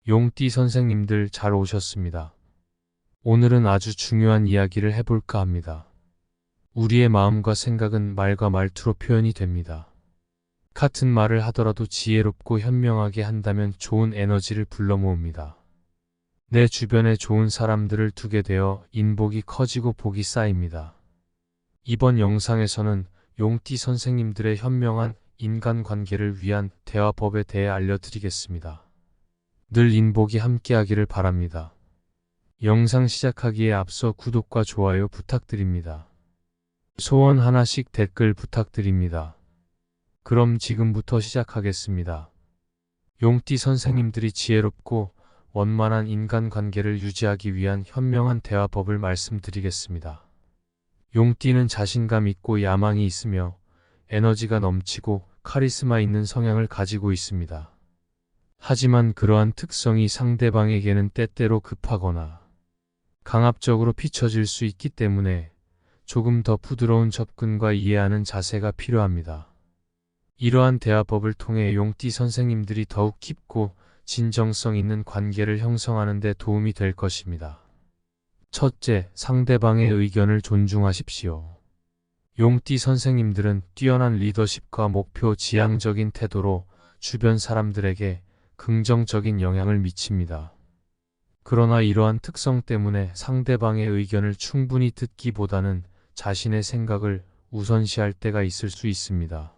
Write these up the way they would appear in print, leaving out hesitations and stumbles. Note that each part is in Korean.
용띠 선생님들 잘 오셨습니다. 오늘은 아주 중요한 이야기를 해볼까 합니다. 우리의 마음과 생각은 말과 말투로 표현이 됩니다. 같은 말을 하더라도 지혜롭고 현명하게 한다면 좋은 에너지를 불러 모읍니다. 내 주변에 좋은 사람들을 두게 되어 인복이 커지고 복이 쌓입니다. 이번 영상에서는 용띠 선생님들의 현명한 인간관계를 위한 대화법에 대해 알려드리겠습니다. 늘 인복이 함께하기를 바랍니다. 영상 시작하기에 앞서 구독과 좋아요 부탁드립니다. 소원 하나씩 댓글 부탁드립니다. 그럼 지금부터 시작하겠습니다. 용띠 선생님들이 지혜롭고 원만한 인간관계를 유지하기 위한 현명한 대화법을 말씀드리겠습니다. 용띠는 자신감 있고 야망이 있으며 에너지가 넘치고 카리스마 있는 성향을 가지고 있습니다. 하지만 그러한 특성이 상대방에게는 때때로 급하거나 강압적으로 비춰질 수 있기 때문에 조금 더 부드러운 접근과 이해하는 자세가 필요합니다. 이러한 대화법을 통해 용띠 선생님들이 더욱 깊고 진정성 있는 관계를 형성하는 데 도움이 될 것입니다. 첫째, 상대방의 의견을 존중하십시오. 용띠 선생님들은 뛰어난 리더십과 목표 지향적인 태도로 주변 사람들에게 긍정적인 영향을 미칩니다. 그러나 이러한 특성 때문에 상대방의 의견을 충분히 듣기보다는 자신의 생각을 우선시할 때가 있을 수 있습니다.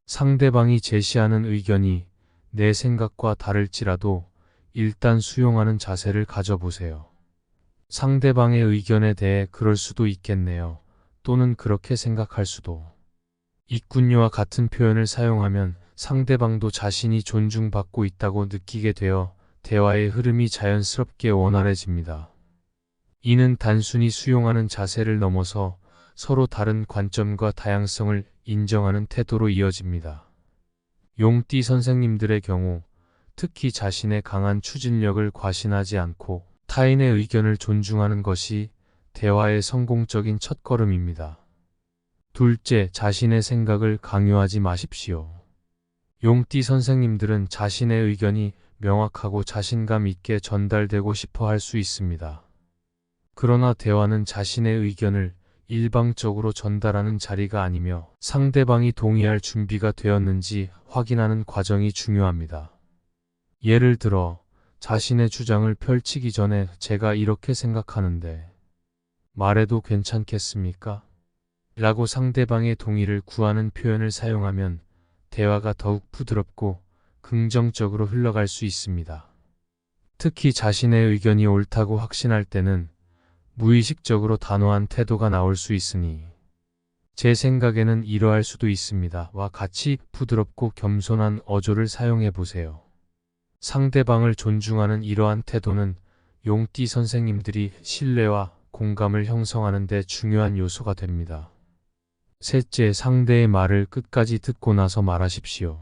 상대방이 제시하는 의견이 내 생각과 다를지라도 일단 수용하는 자세를 가져보세요. 상대방의 의견에 대해 그럴 수도 있겠네요. 또는 그렇게 생각할 수도 있군요와 같은 표현을 사용하면 상대방도 자신이 존중받고 있다고 느끼게 되어 대화의 흐름이 자연스럽게 원활해집니다. 이는 단순히 수용하는 자세를 넘어서 서로 다른 관점과 다양성을 인정하는 태도로 이어집니다. 용띠 선생님들의 경우 특히 자신의 강한 추진력을 과신하지 않고 타인의 의견을 존중하는 것이 대화의 성공적인 첫걸음입니다. 둘째, 자신의 생각을 강요하지 마십시오. 용띠 선생님들은 자신의 의견이 명확하고 자신감 있게 전달되고 싶어 할 수 있습니다. 그러나 대화는 자신의 의견을 일방적으로 전달하는 자리가 아니며 상대방이 동의할 준비가 되었는지 확인하는 과정이 중요합니다. 예를 들어, 자신의 주장을 펼치기 전에 제가 이렇게 생각하는데 말해도 괜찮겠습니까? 라고 상대방의 동의를 구하는 표현을 사용하면 대화가 더욱 부드럽고 긍정적으로 흘러갈 수 있습니다. 특히 자신의 의견이 옳다고 확신할 때는 무의식적으로 단호한 태도가 나올 수 있으니 제 생각에는 이러할 수도 있습니다.와 같이 부드럽고 겸손한 어조를 사용해 보세요. 상대방을 존중하는 이러한 태도는 용띠 선생님들이 신뢰와 공감을 형성하는 데 중요한 요소가 됩니다. 셋째, 상대의 말을 끝까지 듣고 나서 말하십시오.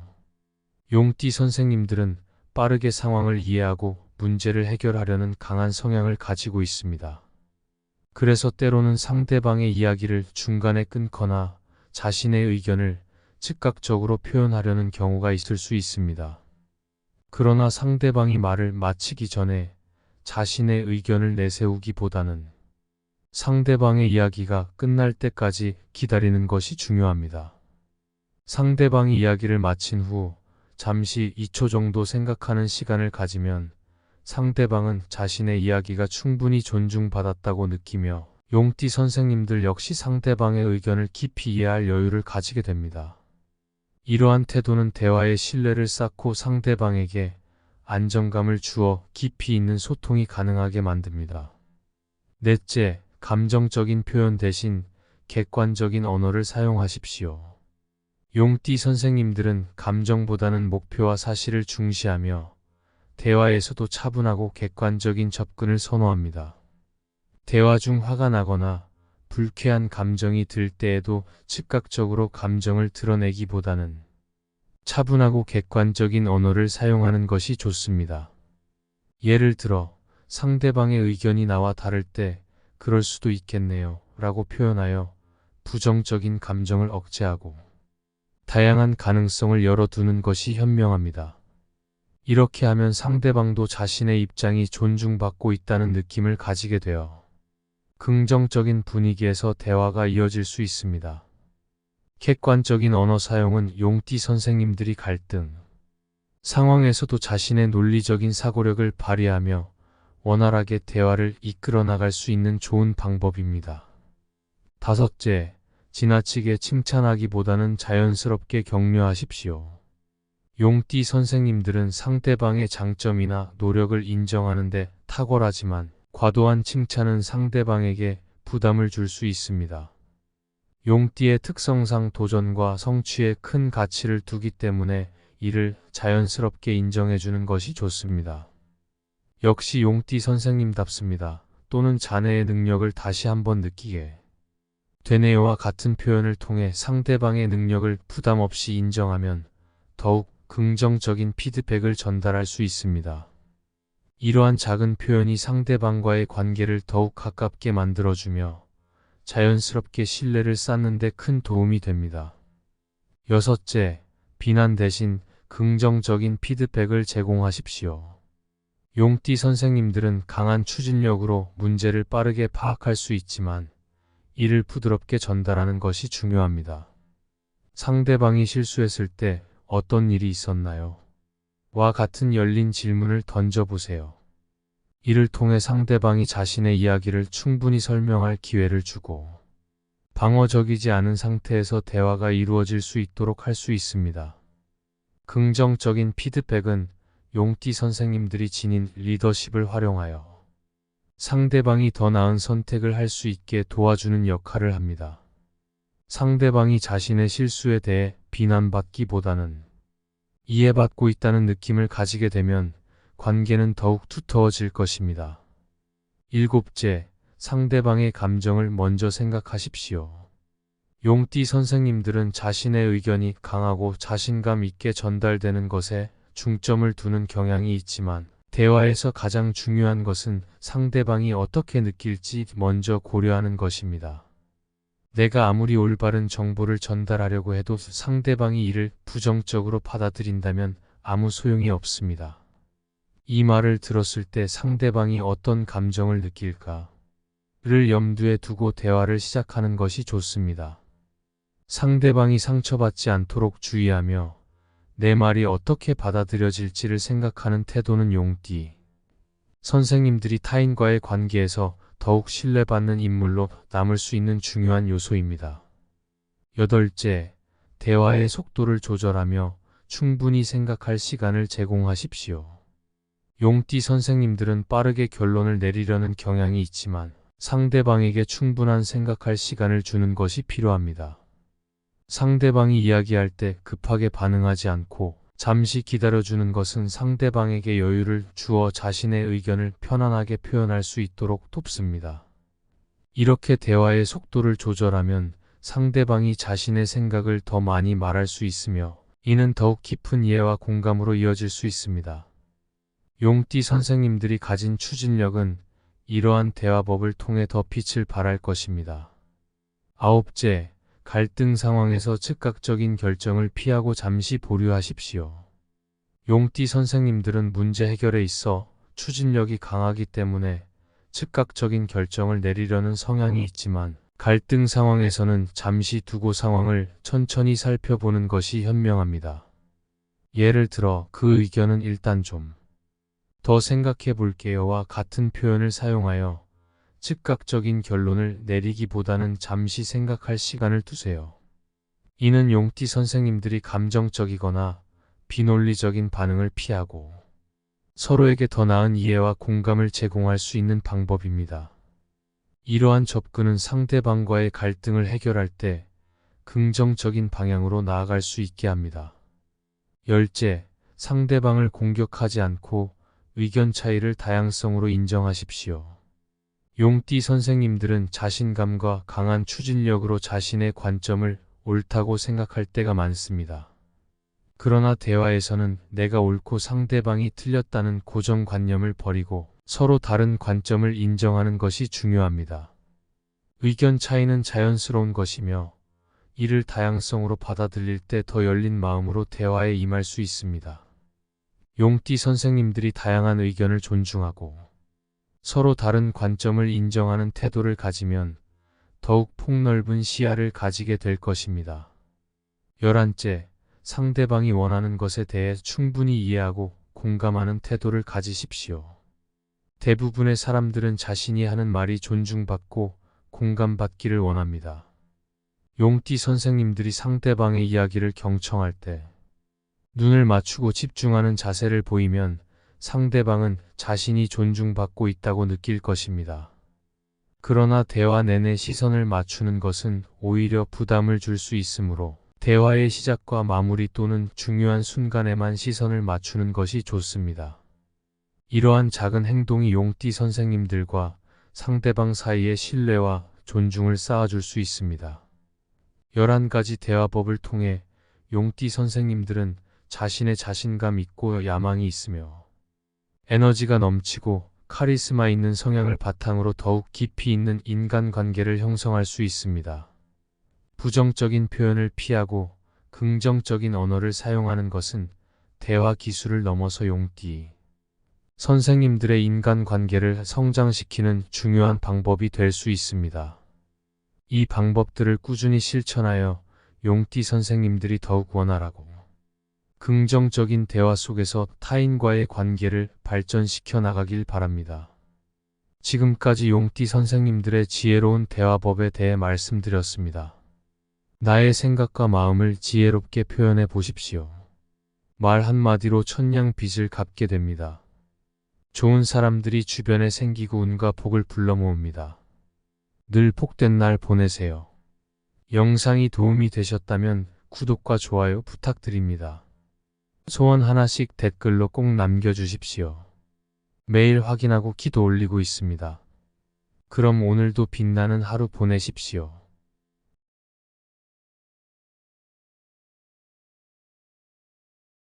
용띠 선생님들은 빠르게 상황을 이해하고 문제를 해결하려는 강한 성향을 가지고 있습니다. 그래서 때로는 상대방의 이야기를 중간에 끊거나 자신의 의견을 즉각적으로 표현하려는 경우가 있을 수 있습니다. 그러나 상대방이 말을 마치기 전에 자신의 의견을 내세우기보다는 상대방의 이야기가 끝날 때까지 기다리는 것이 중요합니다. 상대방이 이야기를 마친 후 잠시 2초 정도 생각하는 시간을 가지면 상대방은 자신의 이야기가 충분히 존중받았다고 느끼며 용띠 선생님들 역시 상대방의 의견을 깊이 이해할 여유를 가지게 됩니다. 이러한 태도는 대화의 신뢰를 쌓고 상대방에게 안정감을 주어 깊이 있는 소통이 가능하게 만듭니다. 넷째, 감정적인 표현 대신 객관적인 언어를 사용하십시오. 용띠 선생님들은 감정보다는 목표와 사실을 중시하며 대화에서도 차분하고 객관적인 접근을 선호합니다. 대화 중 화가 나거나 불쾌한 감정이 들 때에도 즉각적으로 감정을 드러내기보다는 차분하고 객관적인 언어를 사용하는 것이 좋습니다. 예를 들어, 상대방의 의견이 나와 다를 때 그럴 수도 있겠네요 라고 표현하여 부정적인 감정을 억제하고 다양한 가능성을 열어두는 것이 현명합니다. 이렇게 하면 상대방도 자신의 입장이 존중받고 있다는 느낌을 가지게 되어 긍정적인 분위기에서 대화가 이어질 수 있습니다. 객관적인 언어 사용은 용띠 선생님들이 갈등 상황에서도 자신의 논리적인 사고력을 발휘하며 원활하게 대화를 이끌어 나갈 수 있는 좋은 방법입니다. 다섯째, 지나치게 칭찬하기보다는 자연스럽게 격려하십시오. 용띠 선생님들은 상대방의 장점이나 노력을 인정하는데 탁월하지만 과도한 칭찬은 상대방에게 부담을 줄 수 있습니다. 용띠의 특성상 도전과 성취에 큰 가치를 두기 때문에 이를 자연스럽게 인정해주는 것이 좋습니다. 역시 용띠 선생님답습니다. 또는 자네의 능력을 다시 한번 느끼게 되네요와 같은 표현을 통해 상대방의 능력을 부담 없이 인정하면 더욱 긍정적인 피드백을 전달할 수 있습니다. 이러한 작은 표현이 상대방과의 관계를 더욱 가깝게 만들어주며 자연스럽게 신뢰를 쌓는 데 큰 도움이 됩니다. 여섯째, 비난 대신 긍정적인 피드백을 제공하십시오. 용띠 선생님들은 강한 추진력으로 문제를 빠르게 파악할 수 있지만 이를 부드럽게 전달하는 것이 중요합니다. 상대방이 실수했을 때 어떤 일이 있었나요? 와 같은 열린 질문을 던져보세요. 이를 통해 상대방이 자신의 이야기를 충분히 설명할 기회를 주고 방어적이지 않은 상태에서 대화가 이루어질 수 있도록 할 수 있습니다. 긍정적인 피드백은 용띠 선생님들이 지닌 리더십을 활용하여 상대방이 더 나은 선택을 할 수 있게 도와주는 역할을 합니다. 상대방이 자신의 실수에 대해 비난받기보다는 이해받고 있다는 느낌을 가지게 되면 관계는 더욱 두터워질 것입니다. 일곱째, 상대방의 감정을 먼저 생각하십시오. 용띠 선생님들은 자신의 의견이 강하고 자신감 있게 전달되는 것에 중점을 두는 경향이 있지만 대화에서 가장 중요한 것은 상대방이 어떻게 느낄지 먼저 고려하는 것입니다. 내가 아무리 올바른 정보를 전달하려고 해도 상대방이 이를 부정적으로 받아들인다면 아무 소용이 없습니다. 이 말을 들었을 때 상대방이 어떤 감정을 느낄까를 염두에 두고 대화를 시작하는 것이 좋습니다. 상대방이 상처받지 않도록 주의하며 내 말이 어떻게 받아들여질지를 생각하는 태도는 용띠 선생님들이 타인과의 관계에서 더욱 신뢰받는 인물로 남을 수 있는 중요한 요소입니다. 여덟째, 대화의 속도를 조절하며 충분히 생각할 시간을 제공하십시오. 용띠 선생님들은 빠르게 결론을 내리려는 경향이 있지만 상대방에게 충분한 생각할 시간을 주는 것이 필요합니다. 상대방이 이야기할 때 급하게 반응하지 않고 잠시 기다려주는 것은 상대방에게 여유를 주어 자신의 의견을 편안하게 표현할 수 있도록 돕습니다. 이렇게 대화의 속도를 조절하면 상대방이 자신의 생각을 더 많이 말할 수 있으며 이는 더욱 깊은 이해와 공감으로 이어질 수 있습니다. 용띠 선생님들이 가진 추진력은 이러한 대화법을 통해 더 빛을 발할 것입니다. 아홉째, 갈등 상황에서 즉각적인 결정을 피하고 잠시 보류하십시오. 용띠 선생님들은 문제 해결에 있어 추진력이 강하기 때문에 즉각적인 결정을 내리려는 성향이 있지만 갈등 상황에서는 잠시 두고 상황을 천천히 살펴보는 것이 현명합니다. 예를 들어 그 의견은 일단 좀 더 생각해 볼게요와 같은 표현을 사용하여 즉각적인 결론을 내리기보다는 잠시 생각할 시간을 두세요. 이는 용띠 선생님들이 감정적이거나 비논리적인 반응을 피하고 서로에게 더 나은 이해와 공감을 제공할 수 있는 방법입니다. 이러한 접근은 상대방과의 갈등을 해결할 때 긍정적인 방향으로 나아갈 수 있게 합니다. 열째, 상대방을 공격하지 않고 의견 차이를 다양성으로 인정하십시오. 용띠 선생님들은 자신감과 강한 추진력으로 자신의 관점을 옳다고 생각할 때가 많습니다. 그러나 대화에서는 내가 옳고 상대방이 틀렸다는 고정관념을 버리고 서로 다른 관점을 인정하는 것이 중요합니다. 의견 차이는 자연스러운 것이며 이를 다양성으로 받아들일 때 더 열린 마음으로 대화에 임할 수 있습니다. 용띠 선생님들이 다양한 의견을 존중하고 서로 다른 관점을 인정하는 태도를 가지면 더욱 폭넓은 시야를 가지게 될 것입니다. 11째, 상대방이 원하는 것에 대해 충분히 이해하고 공감하는 태도를 가지십시오. 대부분의 사람들은 자신이 하는 말이 존중받고 공감받기를 원합니다. 용띠 선생님들이 상대방의 이야기를 경청할 때 눈을 맞추고 집중하는 자세를 보이면 상대방은 자신이 존중받고 있다고 느낄 것입니다. 그러나 대화 내내 시선을 맞추는 것은 오히려 부담을 줄 수 있으므로 대화의 시작과 마무리 또는 중요한 순간에만 시선을 맞추는 것이 좋습니다. 이러한 작은 행동이 용띠 선생님들과 상대방 사이의 신뢰와 존중을 쌓아줄 수 있습니다. 11가지 대화법을 통해 용띠 선생님들은 자신의 자신감 있고 야망이 있으며 에너지가 넘치고 카리스마 있는 성향을 바탕으로 더욱 깊이 있는 인간관계를 형성할 수 있습니다. 부정적인 표현을 피하고 긍정적인 언어를 사용하는 것은 대화 기술을 넘어서 용띠 선생님들의 인간관계를 성장시키는 중요한 방법이 될 수 있습니다. 이 방법들을 꾸준히 실천하여 용띠 선생님들이 더욱 원활하고 긍정적인 대화 속에서 타인과의 관계를 발전시켜 나가길 바랍니다. 지금까지 용띠 선생님들의 지혜로운 대화법에 대해 말씀드렸습니다. 나의 생각과 마음을 지혜롭게 표현해 보십시오. 말 한마디로 천냥빚을 갚게 됩니다. 좋은 사람들이 주변에 생기고 운과 복을 불러 모읍니다. 늘 복된 날 보내세요. 영상이 도움이 되셨다면 구독과 좋아요 부탁드립니다. 소원 하나씩 댓글로 꼭 남겨주십시오. 매일 확인하고 기도 올리고 있습니다. 그럼 오늘도 빛나는 하루 보내십시오.